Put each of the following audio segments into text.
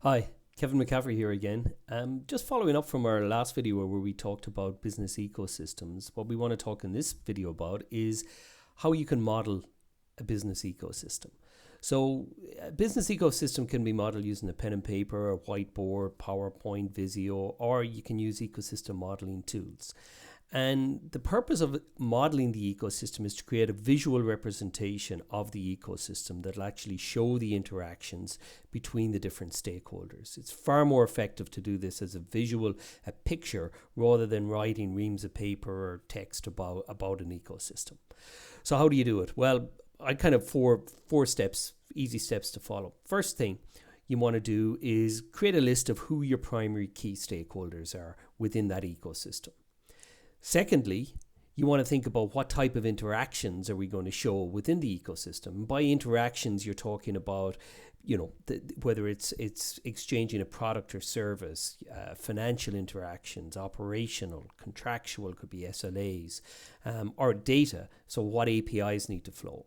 Hi, Kevin McCaffrey here again. Just following up from our last video where we talked about business ecosystems, what we want to talk in this video about is how you can model a business ecosystem. So a business ecosystem can be modeled using a pen and paper, a whiteboard, PowerPoint, Visio, or you can use ecosystem modeling tools. And the purpose of modeling the ecosystem is to create a visual representation of the ecosystem that will actually show the interactions between the different stakeholders. It's far more effective to do this as a picture, rather than writing reams of paper or text about an ecosystem. So how do you do it? Well, I kind of four steps, easy steps to follow. First thing you want to do is create a list of who your primary key stakeholders are within that ecosystem. Secondly, you want to think about what type of interactions are we going to show within the ecosystem. By interactions, you're talking about, whether it's exchanging a product or service, financial interactions, operational, contractual, could be SLAs, or data. So what APIs need to flow.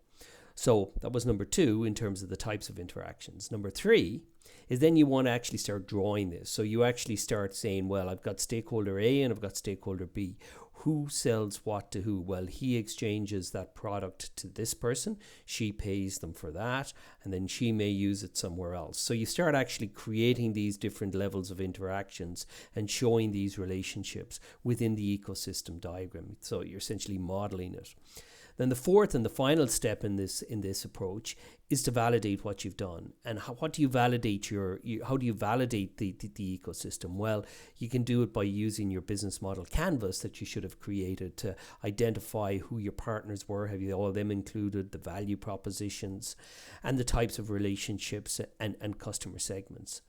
So that was number 2 in terms of the types of interactions. Number 3 is then you want to actually start drawing this. So you actually start saying, well, I've got stakeholder A and I've got stakeholder B. Who sells what to who? Well, he exchanges that product to this person. She pays them for that, and then she may use it somewhere else. So you start actually creating these different levels of interactions and showing these relationships within the ecosystem diagram. So you're essentially modeling it. Then the fourth and the final step in this approach is to validate what you've done. And how do you validate the ecosystem? Well, you can do it by using your business model canvas that you should have created to identify who your partners were, have you all of them included, the value propositions, and the types of relationships and customer segments.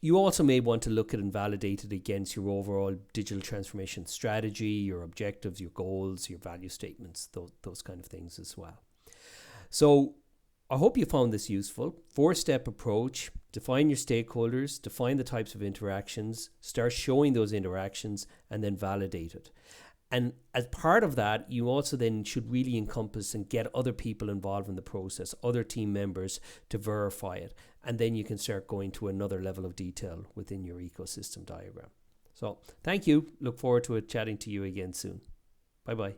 You also may want to look at and validate it against your overall digital transformation strategy, your objectives, your goals, your value statements, those kind of things as well. So I hope you found this useful. 4-step approach: define your stakeholders, define the types of interactions, start showing those interactions, and then validate it. And as part of that, you also then should really encompass and get other people involved in the process, other team members, to verify it. And then you can start going to another level of detail within your ecosystem diagram. So thank you. Look forward to chatting to you again soon. Bye-bye.